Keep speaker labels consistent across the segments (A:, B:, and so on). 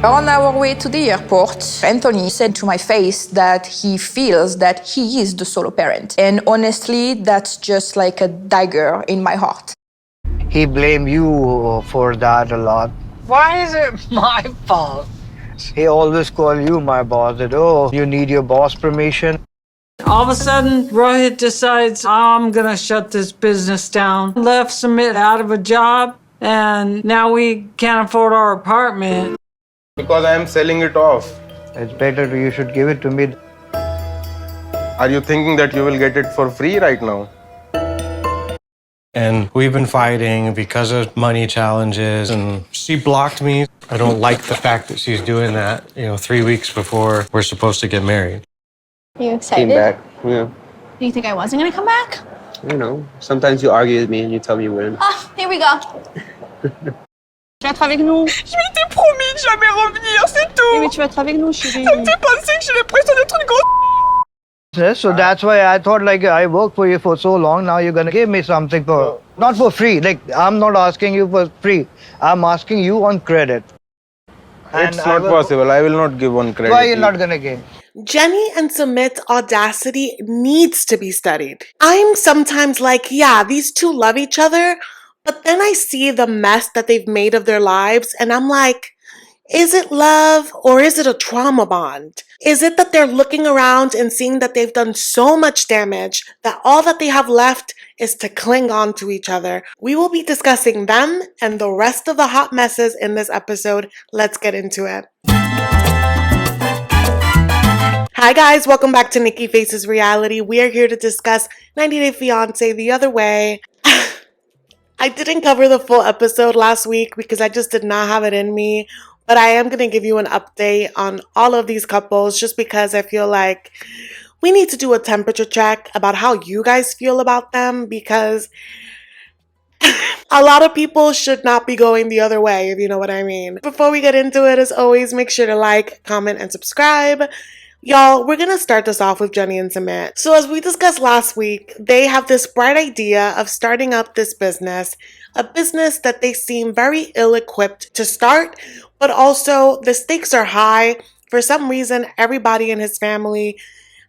A: On our way to the airport, Anthony said to my face that he feels that he is the solo parent. And honestly, that's just like a dagger in my heart.
B: He blamed you for that a lot.
C: Why is it my fault?
B: He always called you my boss, that, oh, you need your boss permission.
C: All of a sudden, Rohit decides, I'm gonna shut this business down. Left Sumit out of a job, and now we can't afford our apartment.
D: Because I am selling it off.
B: It's better you should give it to me.
D: Are you thinking that you will get it for free right now?
E: And we've been fighting because of money challenges, and she blocked me. I don't like the fact that she's doing that, 3 weeks before we're supposed to get married.
F: Are you excited?
G: Came back, yeah.
F: Do you think I wasn't gonna come back?
G: You know, sometimes you argue with me and you tell me when.
F: Ah, here we go. Tu vas être avec nous.
H: Je m'étais promis de jamais revenir, c'est tout.
F: Oui, mais tu vas être avec nous, chérie.
H: Ça me fait penser que j'ai l'impression d'être une grosse.
B: Yes, so that's why I thought, like, I worked for you for so long, now you're gonna give me something for, not for free. Like, I'm not asking you for free. I'm asking you on credit.
D: It's not possible. I will not give on credit.
B: Why are you not gonna give?
I: Jenny&Sumit's audacity needs to be studied. I'm sometimes like, yeah, these two love each other, but then I see the mess that they've made of their lives, and I'm like, is it love or is it a trauma bond? Is it that they're looking around and seeing that they've done so much damage that all that they have left is to cling on to each other? We will be discussing them and the rest of the hot messes in this episode. Let's get into it. Hi guys, welcome back to Nikki Faces Reality. We are here to discuss 90 Day Fiancé the Other Way. I didn't cover the full episode last week because I just did not have it in me, but I am going to give you an update on all of these couples just because I feel like we need to do a temperature check about how you guys feel about them, because a lot of people should not be going the other way, if you know what I mean. Before we get into it, as always, make sure to like, comment, and subscribe. Y'all, we're gonna start this off with Jenny&Sumit. So as we discussed last week, they have this bright idea of starting up this business, a business that they seem very ill-equipped to start, but also the stakes are high. For some reason, everybody in his family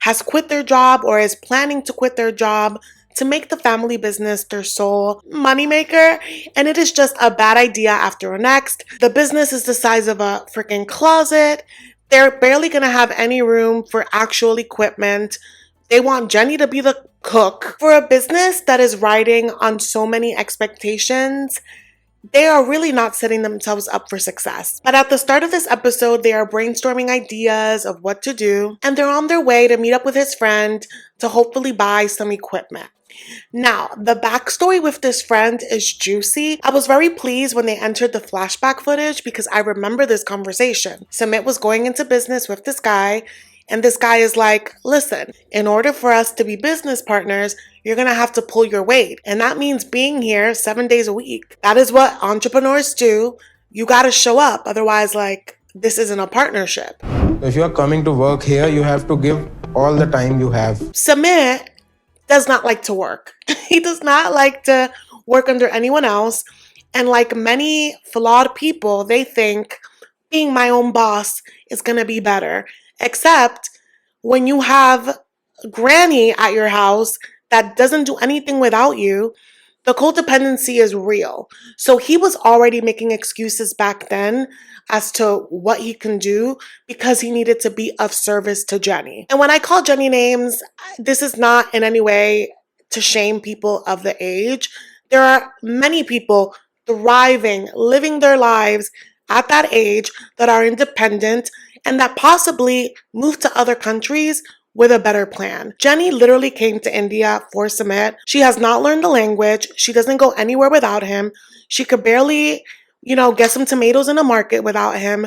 I: has quit their job or is planning to quit their job to make the family business their sole moneymaker, and it is just a bad idea after next. The business is the size of a freaking closet. They're barely gonna have any room for actual equipment. They want Jenny to be the cook. For a business that is riding on so many expectations, they are really not setting themselves up for success. But at the start of this episode, they are brainstorming ideas of what to do, and they're on their way to meet up with his friend to hopefully buy some equipment. Now, the backstory with this friend is juicy. I was very pleased when they entered the flashback footage because I remember this conversation. Sumit was going into business with this guy, and this guy is like, listen, in order for us to be business partners, you're gonna have to pull your weight. And that means being here 7 days a week. That is what entrepreneurs do. You gotta show up. Otherwise, like, this isn't a partnership.
J: If you are coming to work here, you have to give all the time you have.
I: Sumit does not like to work. He does not like to work under anyone else. And like many flawed people, they think being my own boss is gonna be better. Except when you have granny at your house that doesn't do anything without you, the codependency is real. So he was already making excuses back then as to what he can do because he needed to be of service to Jenny. And when I call Jenny names, this is not in any way to shame people of the age. There are many people thriving, living their lives at that age that are independent and that possibly move to other countries with a better plan. Jenny literally came to India for Sumit. She has not learned the language. She doesn't go anywhere without him. She could barely, get some tomatoes in a market without him.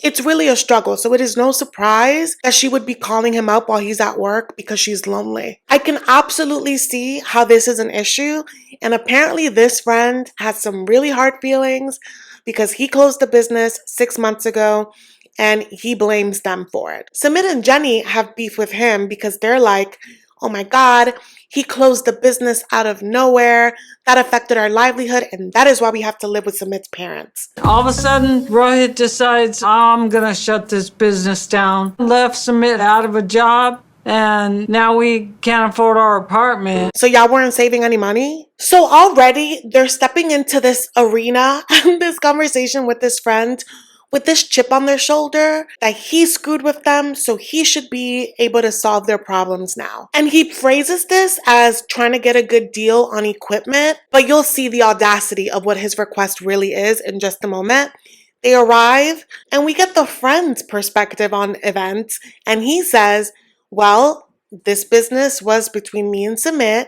I: It's really a struggle. So it is no surprise that she would be calling him up while he's at work because she's lonely. I can absolutely see how this is an issue. And apparently this friend has some really hard feelings because he closed the business 6 months ago and he blames them for it. Sumit and Jenny have beef with him because they're like, oh my God, He closed the business out of nowhere. That affected our livelihood, and that is why we have to live with Sumit's parents.
C: All of a sudden, Rohit decides, I'm gonna shut this business down. Left Sumit out of a job, and now we can't afford our apartment.
I: So y'all weren't saving any money? So already they're stepping into this arena and this conversation with this friend with this chip on their shoulder that he screwed with them, so he should be able to solve their problems now. And he phrases this as trying to get a good deal on equipment, but you'll see the audacity of what his request really is in just a moment. They arrive and we get the friend's perspective on events, and he says, well, this business was between me and Sumit.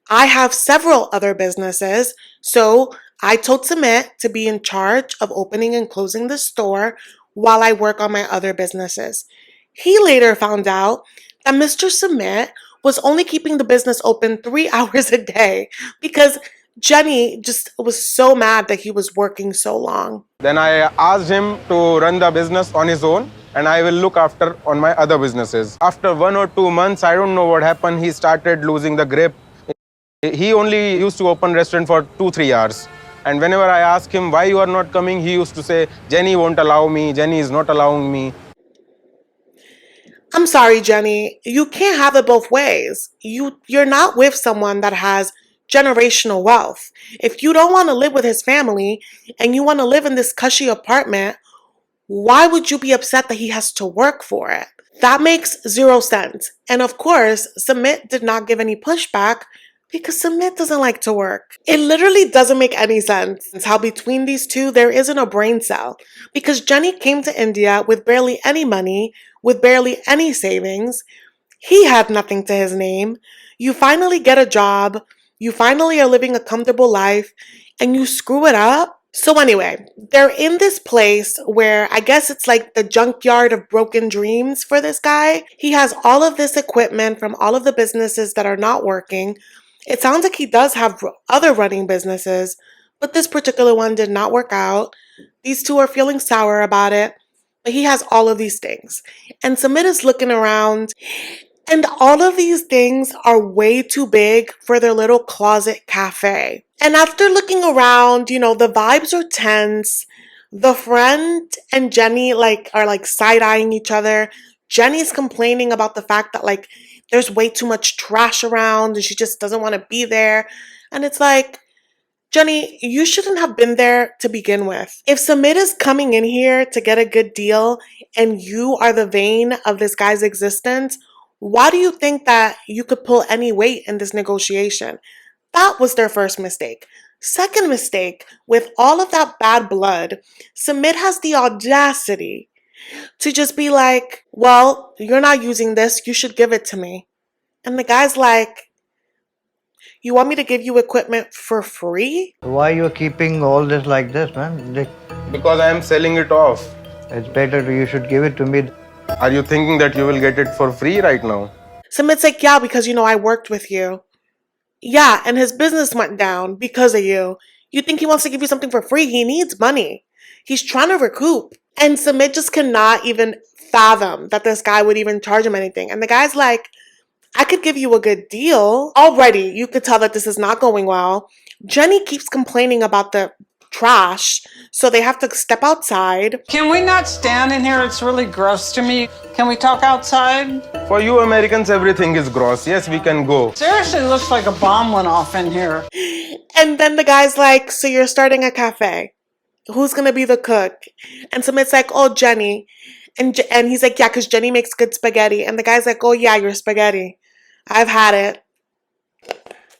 I: I have several other businesses, so I told Sumit to be in charge of opening and closing the store while I work on my other businesses. He later found out that Mr. Sumit was only keeping the business open 3 hours a day because Jenny just was so mad that he was working so long.
D: Then I asked him to run the business on his own, and I will look after on my other businesses. After 1 or 2 months, I don't know what happened, he started losing the grip. He only used to open restaurant for 2-3 hours. And whenever I ask him why you are not coming, he used to say, Jenny won't allow me, Jenny is not allowing me.
I: I'm sorry, Jenny. You can't have it both ways. You're not with someone that has generational wealth. If you don't want to live with his family and you want to live in this cushy apartment, why would you be upset that he has to work for it? That makes zero sense. And of course, Sumit did not give any pushback because Sumit doesn't like to work. It literally doesn't make any sense how between these two there isn't a brain cell. Because Jenny came to India with barely any money, with barely any savings. He had nothing to his name. You finally get a job, you finally are living a comfortable life, and you screw it up. So anyway, they're in this place where I guess it's like the junkyard of broken dreams for this guy. He has all of this equipment from all of the businesses that are not working. It sounds like he does have other running businesses, but this particular one did not work out. These two are feeling sour about it, but he has all of these things. And Sumit is looking around, and all of these things are way too big for their little closet cafe. And after looking around, the vibes are tense. The friend and Jenny are side-eyeing each other. Jenny's complaining about the fact that there's way too much trash around and she just doesn't want to be there. And it's like, Jenny, you shouldn't have been there to begin with. If Sumit is coming in here to get a good deal and you are the vein of this guy's existence, why do you think that you could pull any weight in this negotiation? That was their first mistake. Second mistake, with all of that bad blood, Sumit has the audacity to just be like, well, you're not using this, you should give it to me. And the guy's like, you want me to give you equipment for free?
B: Why you keeping all this like this, man?
D: Because I am selling it off.
B: It's better you should give it to me.
D: Are you thinking that you will get it for free right now?
I: Sumit's like, yeah, because I worked with you. Yeah, and his business went down because of you. You think he wants to give you something for free? He needs money. He's trying to recoup. And Sumit just cannot even fathom that this guy would even charge him anything. And the guy's like, I could give you a good deal. Already, you could tell that this is not going well. Jenny keeps complaining about the trash, so they have to step outside.
C: Can we not stand in here? It's really gross to me. Can we talk outside?
D: For you Americans, everything is gross. Yes, we can go.
C: Seriously, looks like a bomb went off in here.
I: And then the guy's like, so you're starting a cafe. Who's gonna be the cook? And Sumit's like, oh, Jenny. And he's like, yeah, because Jenny makes good spaghetti. And the guy's like, oh, yeah, your spaghetti. I've had it.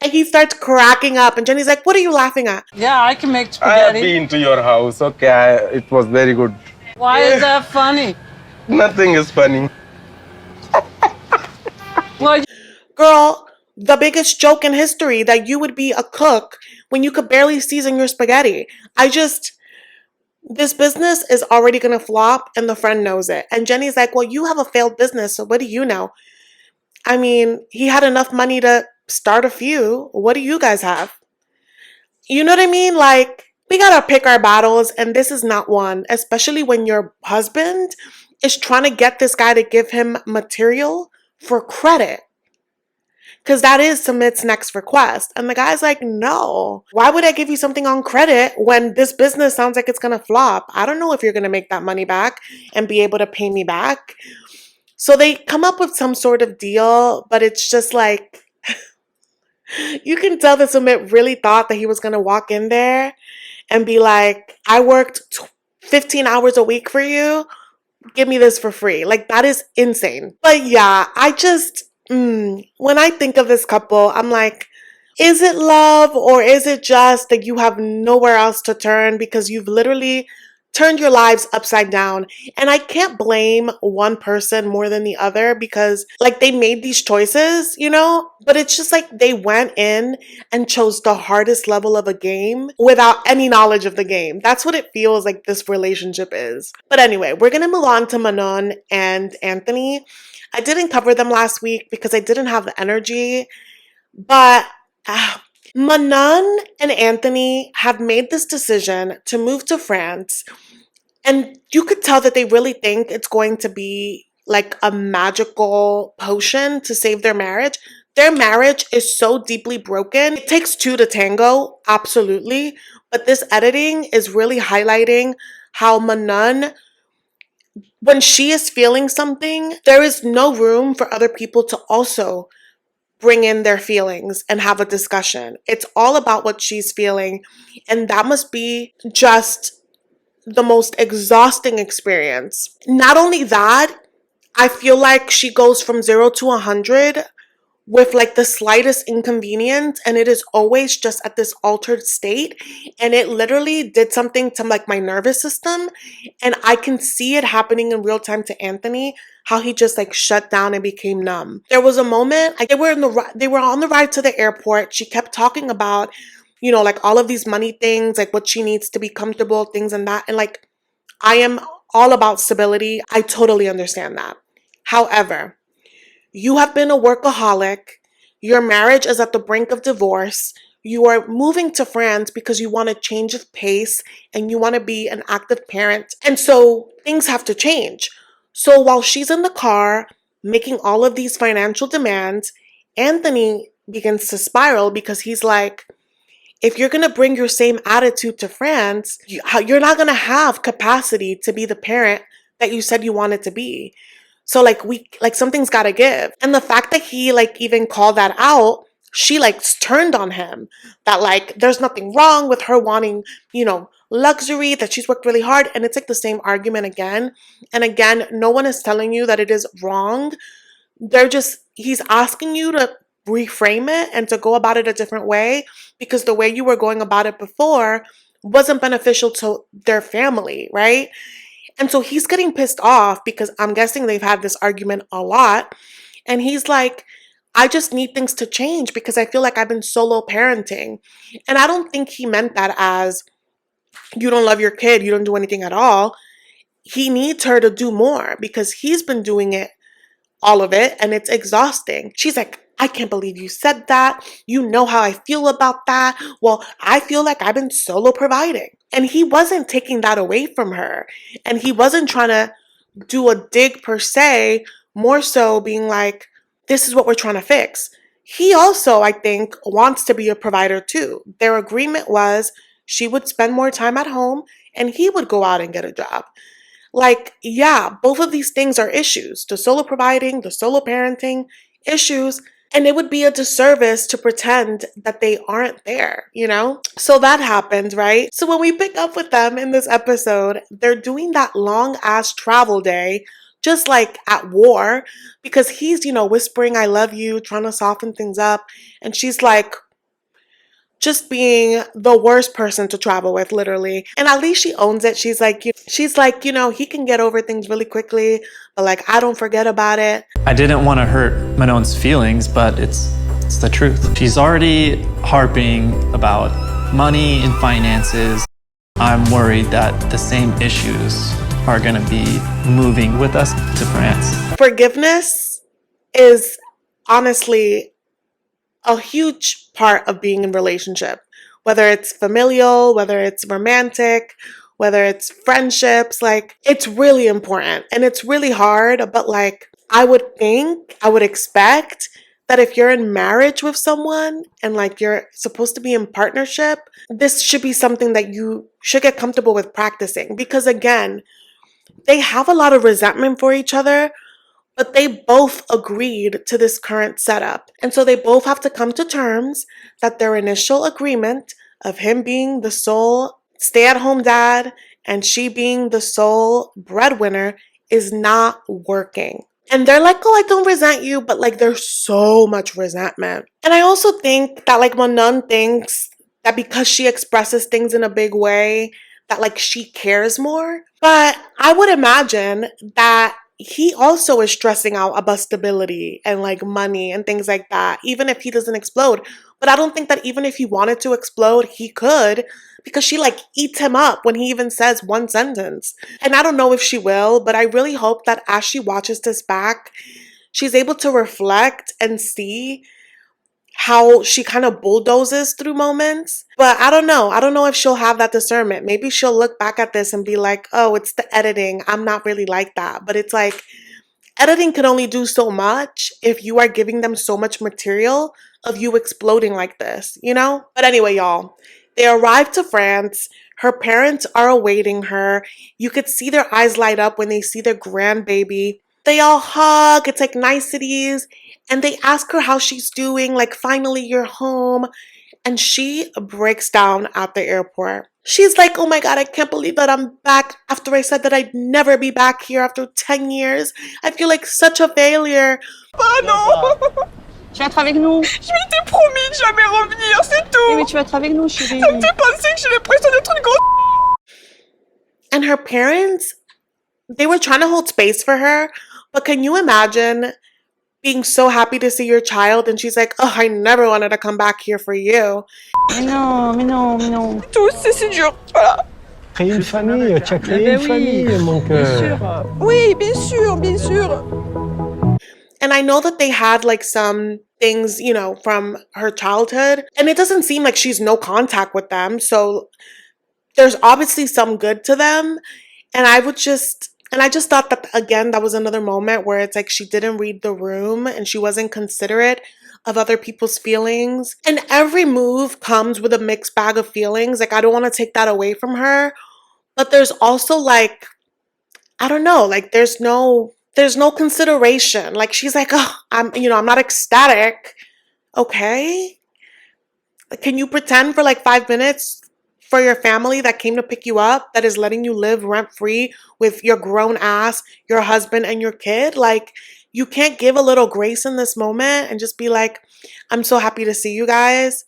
I: And he starts cracking up. And Jenny's like, what are you laughing at?
C: Yeah, I can make
D: I
C: spaghetti.
D: have been to your house. Okay, it was very good.
C: Why is that funny?
D: Nothing is funny.
C: Well,
I: Girl, the biggest joke in history that you would be a cook when you could barely season your spaghetti. This business is already going to flop and the friend knows it. And Jenny's like, well, you have a failed business, so what do you know? I mean, he had enough money to start a few. What do you guys have? You know what I mean? We got to pick our battles, and this is not one, especially when your husband is trying to get this guy to give him material for credit. Because that is Sumit's next request. And the guy's like, no. Why would I give you something on credit when this business sounds like it's going to flop? I don't know if you're going to make that money back and be able to pay me back. So they come up with some sort of deal, but it's just like, you can tell that Sumit really thought that he was going to walk in there and be like, I worked 15 hours a week for you. Give me this for free. Like, that is insane. But yeah, I just, when I think of this couple, I'm like, is it love or is it just that you have nowhere else to turn because you've literally turned your lives upside down? And I can't blame one person more than the other because like they made these choices, you know, but it's just like they went in and chose the hardest level of a game without any knowledge of the game. That's what it feels like this relationship is. But anyway, we're going to move on to Manon and Anthony. I didn't cover them last week because I didn't have the energy, but Manon and Anthony have made this decision to move to France, and you could tell that they really think it's going to be like a magical potion to save their marriage. Their marriage is so deeply broken. It takes two to tango, absolutely, but this editing is really highlighting how Manon, when she is feeling something, there is no room for other people to also bring in their feelings and have a discussion. It's all about what she's feeling. And that must be just the most exhausting experience. Not only that, I feel like she goes from 0 to 100 with like the slightest inconvenience, and it is always just at this altered state, and it literally did something to like my nervous system, and I can see it happening in real time to Anthony, how he just like shut down and became numb. There was a moment, like they were on the ride to the airport. She kept talking about, you know, like all of these money things, like what she needs to be comfortable, things and that, and like I am all about stability. I totally understand that. However, you have been a workaholic. Your marriage is at the brink of divorce. You are moving to France because you want a change of pace and you want to be an active parent. And so things have to change. So while she's in the car making all of these financial demands, Anthony begins to spiral because he's like, if you're going to bring your same attitude to France, you're not going to have capacity to be the parent that you said you wanted to be. So like something's got to give. And the fact that he like even called that out, she like turned on him that like there's nothing wrong with her wanting, you know, luxury, that she's worked really hard. And it's like the same argument again. And again, no one is telling you that it is wrong. He's asking you to reframe it and to go about it a different way because the way you were going about it before wasn't beneficial to their family, right? And so he's getting pissed off because I'm guessing they've had this argument a lot. And he's like, I just need things to change because I feel like I've been solo parenting. And I don't think he meant that as you don't love your kid, you don't do anything at all. He needs her to do more because he's been doing it, all of it, and it's exhausting. She's like, I can't believe you said that. You know how I feel about that. Well, I feel like I've been solo providing. And he wasn't taking that away from her. And he wasn't trying to do a dig per se, more so being like, this is what we're trying to fix. He also, I think, wants to be a provider too. Their agreement was she would spend more time at home and he would go out and get a job. Like, yeah, both of these things are issues. The solo providing, the solo parenting, issues. And it would be a disservice to pretend that they aren't there, you know? So that happened, right? So when we pick up with them in this episode, they're doing that long ass travel day, just like at war, because he's, you know, whispering, I love you, trying to soften things up. And she's like, just being the worst person to travel with, literally. And at least she owns it. She's like, you know, he can get over things really quickly, but like, I don't forget about it.
K: I didn't want to hurt Manon's feelings, but it's the truth. She's already harping about money and finances. I'm worried that the same issues are going to be moving with us to France.
I: Forgiveness is honestly a huge part of being in a relationship, whether it's familial, whether it's romantic, whether it's friendships. Like, it's really important and it's really hard, but like I would expect that if you're in marriage with someone and like you're supposed to be in partnership, this should be something that you should get comfortable with practicing. Because again, they have a lot of resentment for each other, but they both agreed to this current setup. And so they both have to come to terms that their initial agreement of him being the sole stay-at-home dad and she being the sole breadwinner is not working. And they're like, oh, I don't resent you, but like there's so much resentment. And I also think that like Manon thinks that because she expresses things in a big way, that like she cares more. But I would imagine that he also is stressing out about stability and like money and things like that, even if he doesn't explode. But I don't think that even if he wanted to explode, he could, because she like eats him up when he even says one sentence. And I don't know if she will, but I really hope that as she watches this back, she's able to reflect and see how she kind of bulldozes through moments. But I don't know. I don't know if she'll have that discernment. Maybe she'll look back at this and be like, oh, it's the editing. I'm not really like that. But it's like, editing can only do so much if you are giving them so much material of you exploding like this, you know? But anyway, y'all, they arrived to France. Her parents are awaiting her. You could see their eyes light up when they see their grandbaby. They all hug. It's like niceties. And they ask her how she's doing, like, finally you're home. And she breaks down at the airport. She's like, oh my God, I can't believe that I'm back after I said that I'd never be back here after 10 years. I feel like such a failure.
H: Ah non!
F: Tu vas être avec nous.
H: Je m'étais promis de jamais revenir, c'est tout!
F: Oui, mais tu vas être avec nous, chérie.
H: Ça me fait penser que j'ai l'impression d'être une grosse...
I: And her parents, they were trying to hold space for her. But can you imagine being so happy to see your child and she's like, oh, I never wanted to come back here for you.
F: Mais non, mais non, mais non.
H: Tous, c'est dur, voilà.
E: Créer une famille, tu as créé une famille, mon cœur.
H: Oui, bien sûr, bien sûr.
I: And I know that they had like some things, you know, from her childhood, and it doesn't seem like she's no contact with them. So there's obviously some good to them. And I just thought that, again, that was another moment where it's like she didn't read the room and she wasn't considerate of other people's feelings. And every move comes with a mixed bag of feelings. Like, I don't want to take that away from her. But there's also like, I don't know, like there's no consideration. Like she's like, oh, I'm not ecstatic. Okay. Can you pretend for like 5 minutes for your family that came to pick you up, that is letting you live rent-free with your grown ass, your husband, and your kid? Like, you can't give a little grace in this moment and just be like, I'm so happy to see you guys.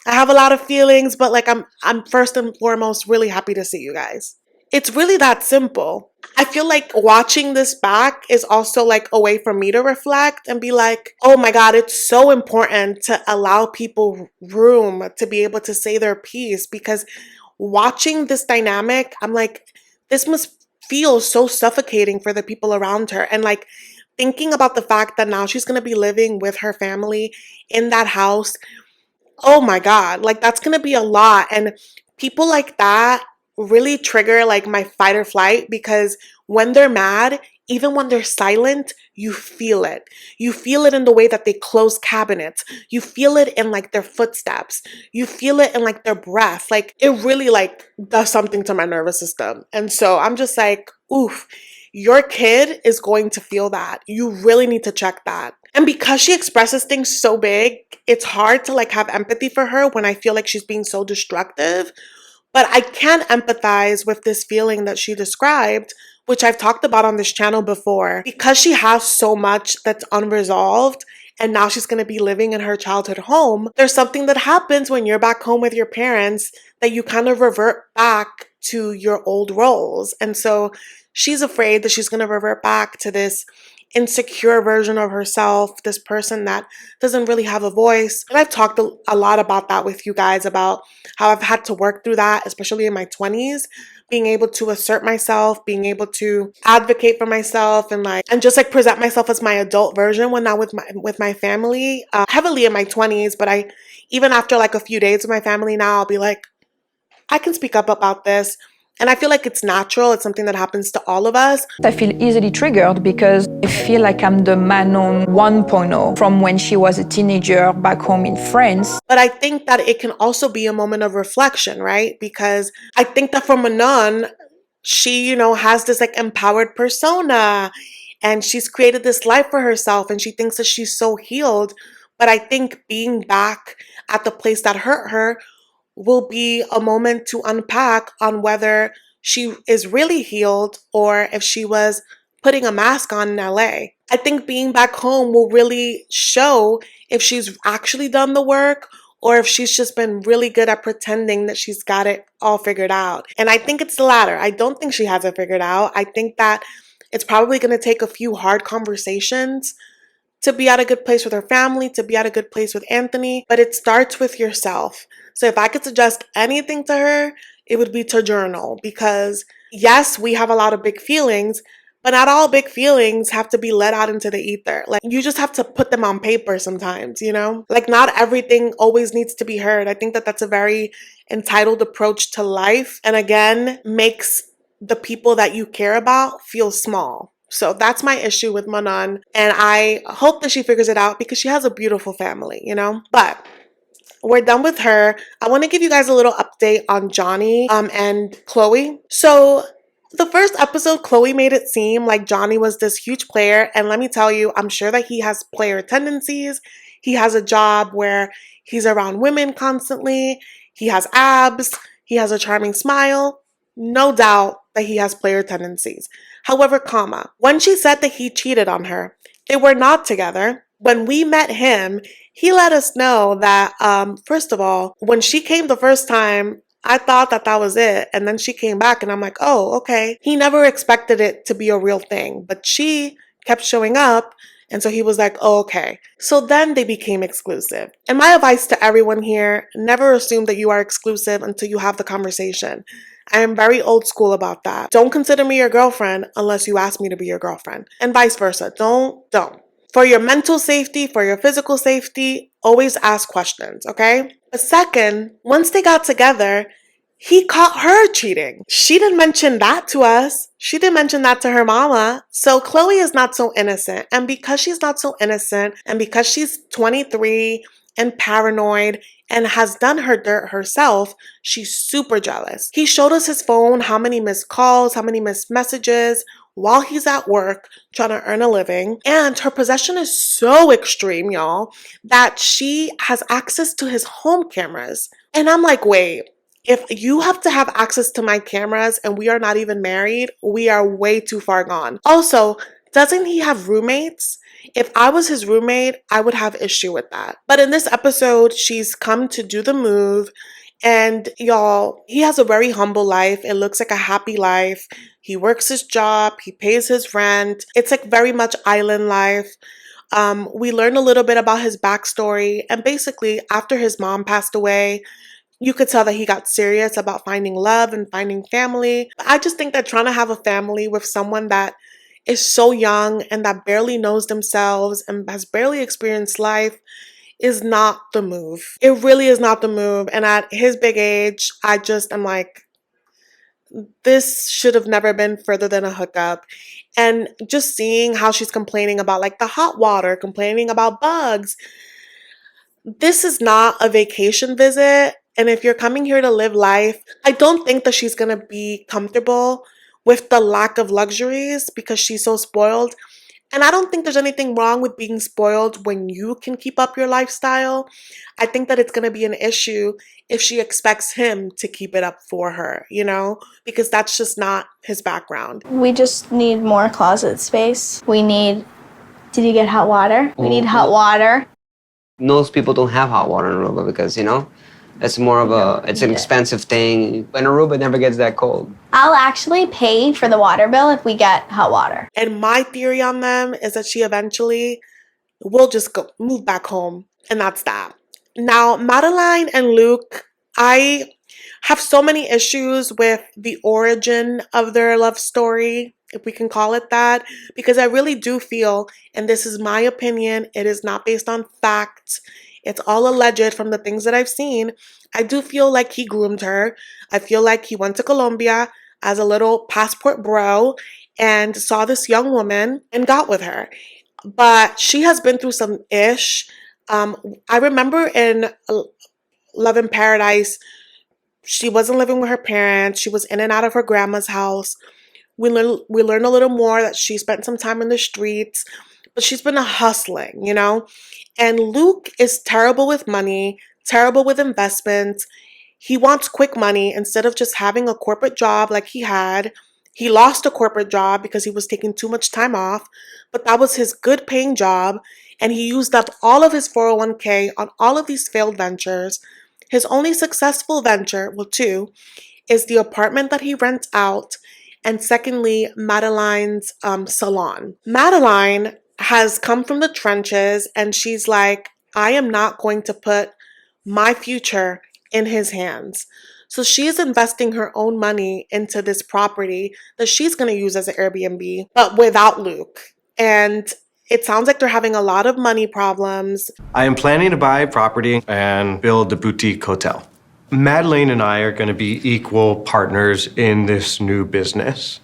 I: I have a lot of feelings, but like I'm first and foremost really happy to see you guys. It's really that simple. I feel like watching this back is also like a way for me to reflect and be like, oh my God, it's so important to allow people room to be able to say their piece, because watching this dynamic, I'm like, this must feel so suffocating for the people around her. And like thinking about the fact that now she's going to be living with her family in that house. Oh my God, like that's going to be a lot. And people like that really trigger like my fight or flight, because when they're mad, even when they're silent, you feel it. You feel it in the way that they close cabinets. You feel it in like their footsteps. You feel it in like their breath. Like it really like does something to my nervous system. And so I'm just like, oof, your kid is going to feel that. You really need to check that. And because she expresses things so big, it's hard to like have empathy for her when I feel like she's being so destructive. But I can empathize with this feeling that she described, which I've talked about on this channel before. Because she has so much that's unresolved, and now she's going to be living in her childhood home, there's something that happens when you're back home with your parents that you kind of revert back to your old roles. And so she's afraid that she's going to revert back to this insecure version of herself, this person that doesn't really have a voice. And I've talked a lot about that with you guys, about how I've had to work through that, especially in my 20s, being able to assert myself, being able to advocate for myself, and just like present myself as my adult version when not with my family. Heavily in my 20s, but I even after like a few days with my family now, I'll be like, I can speak up about this. And I feel like it's natural. It's something that happens to all of us.
A: I feel easily triggered because I feel like I'm the Manon 1.0 from when she was a teenager back home in France.
I: But I think that it can also be a moment of reflection, right? Because I think that for Manon, she, has this like empowered persona and she's created this life for herself and she thinks that she's so healed. But I think being back at the place that hurt her will be a moment to unpack on whether she is really healed or if she was putting a mask on in LA. I think being back home will really show if she's actually done the work or if she's just been really good at pretending that she's got it all figured out. And I think it's the latter. I don't think she has it figured out. I think that it's probably going to take a few hard conversations to be at a good place with her family, to be at a good place with Anthony, but it starts with yourself. So if I could suggest anything to her, it would be to journal, because yes, we have a lot of big feelings, but not all big feelings have to be let out into the ether. Like, you just have to put them on paper sometimes, Like, not everything always needs to be heard. I think that that's a very entitled approach to life, and again, makes the people that you care about feel small. So that's my issue with Manon, and I hope that she figures it out because she has a beautiful family, But we're done with her. I want to give you guys a little update on Johnny and Chloe. So the first episode, Chloe made it seem like Johnny was this huge player, and let me tell you, I'm sure that he has player tendencies. He has a job where he's around women constantly. He has abs. He has a charming smile. No doubt that he has player tendencies. However, when she said that he cheated on her, they were not together. When we met him, he let us know that, first of all, when she came the first time, I thought that that was it. And then she came back and I'm like, oh, okay. He never expected it to be a real thing, but she kept showing up. And so he was like, oh, okay. So then they became exclusive. And my advice to everyone here, never assume that you are exclusive until you have the conversation. I am very old school about that. Don't consider me your girlfriend unless you ask me to be your girlfriend, and vice versa. Don't. For your mental safety, for your physical safety, always ask questions, okay? But second, once they got together, he caught her cheating. She didn't mention that to us. She didn't mention that to her mama. So Chloe is not so innocent. And because she's not so innocent, and because she's 23 and paranoid and has done her dirt herself, she's super jealous. He showed us his phone, how many missed calls, how many missed messages while he's at work trying to earn a living. And her possession is so extreme, y'all, that she has access to his home cameras. And I'm like, wait, if you have to have access to my cameras and we are not even married, we are way too far gone. Also, doesn't he have roommates? If I was his roommate, I would have issue with that. But in this episode, she's come to do the move. And y'all, he has a very humble life. It looks like a happy life. He works his job. He pays his rent. It's like very much island life. We learn a little bit about his backstory. And basically, after his mom passed away, you could tell that he got serious about finding love and finding family. I just think that trying to have a family with someone that is so young and that barely knows themselves and has barely experienced life is not the move. It really is not the move. And at his big age, I just am like, this should have never been further than a hookup. And just seeing how she's complaining about like the hot water, complaining about bugs. This is not a vacation visit. And if you're coming here to live life, I don't think that she's going to be comfortable with the lack of luxuries because she's so spoiled. And I don't think there's anything wrong with being spoiled when you can keep up your lifestyle. I think that it's going to be an issue if she expects him to keep it up for her, because that's just not his background.
L: We just need more closet space. We need, did you get hot water? We need hot water.
G: Most people don't have hot water in Aruba because, it's more of it's an expensive thing. In Aruba, never gets that cold.
L: I'll actually pay for the water bill if we get hot water.
I: And my theory on them is that she eventually will just move back home. And that's that. Now, Madeleine&Luke, I have so many issues with the origin of their love story, if we can call it that, because I really do feel, and this is my opinion, it is not based on fact. It's all alleged from the things that I've seen. I do feel like he groomed her. I feel like he went to Colombia. as a little passport bro and saw this young woman and got with her. But she has been through some ish. I remember in Love in Paradise, she wasn't living with her parents. She was in and out of her grandma's house. We learn a little more that she spent some time in the streets, but she's been hustling, you know? And Luke is terrible with money, terrible with investments. He wants quick money instead of just having a corporate job like he had. He lost a corporate job because he was taking too much time off, but that was his good paying job. And he used up all of his 401k on all of these failed ventures. His only successful venture, well, two, is the apartment that he rents out. And secondly, Madeleine's salon. Madeleine has come from the trenches and she's like, I am not going to put my future in his hands. So she is investing her own money into this property that she's going to use as an Airbnb, but without Luke. And it sounds like they're having a lot of money problems.
E: I am planning to buy property and build a boutique hotel. Madeleine and I are going to be equal partners in this new business.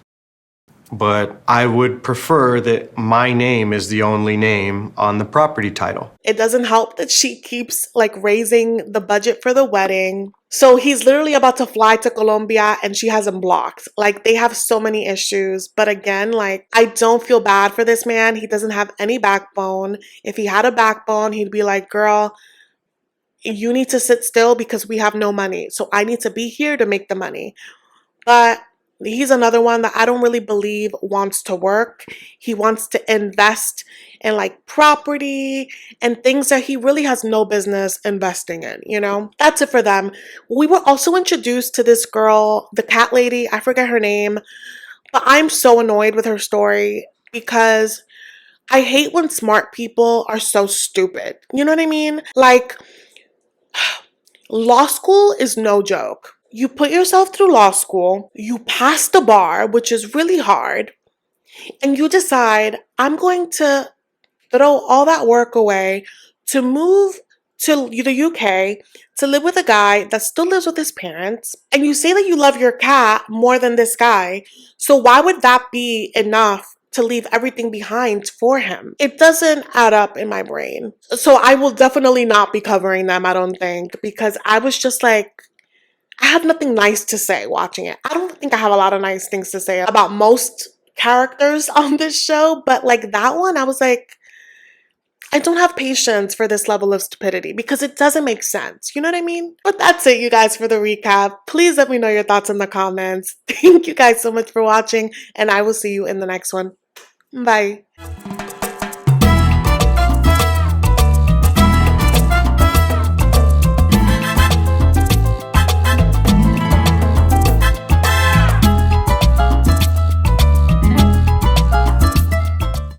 E: But I would prefer that my name is the only name on the property title.
I: It doesn't help that she keeps like raising the budget for the wedding. So he's literally about to fly to Colombia and she has him blocked. Like they have so many issues. But again, like I don't feel bad for this man. He doesn't have any backbone. If he had a backbone, he'd be like, girl, you need to sit still because we have no money. So I need to be here to make the money. But he's another one that I don't really believe wants to work. He wants to invest in like property and things that he really has no business investing in, you know? That's it for them. We were also introduced to this girl, the cat lady, I forget her name, but I'm so annoyed with her story because I hate when smart people are so stupid. You know what I mean? Like, law school is no joke. You put yourself through law school, you pass the bar, which is really hard, and you decide, I'm going to throw all that work away to move to the UK to live with a guy that still lives with his parents, and you say that you love your cat more than this guy, so why would that be enough to leave everything behind for him? It doesn't add up in my brain. So I will definitely not be covering them, I don't think, because I was just like, I had nothing nice to say watching it. I don't think I have a lot of nice things to say about most characters on this show, but like that one, I was like, I don't have patience for this level of stupidity because it doesn't make sense. You know what I mean? But that's it, you guys, for the recap. Please let me know your thoughts in the comments. Thank you guys so much for watching, and I will see you in the next one. Bye.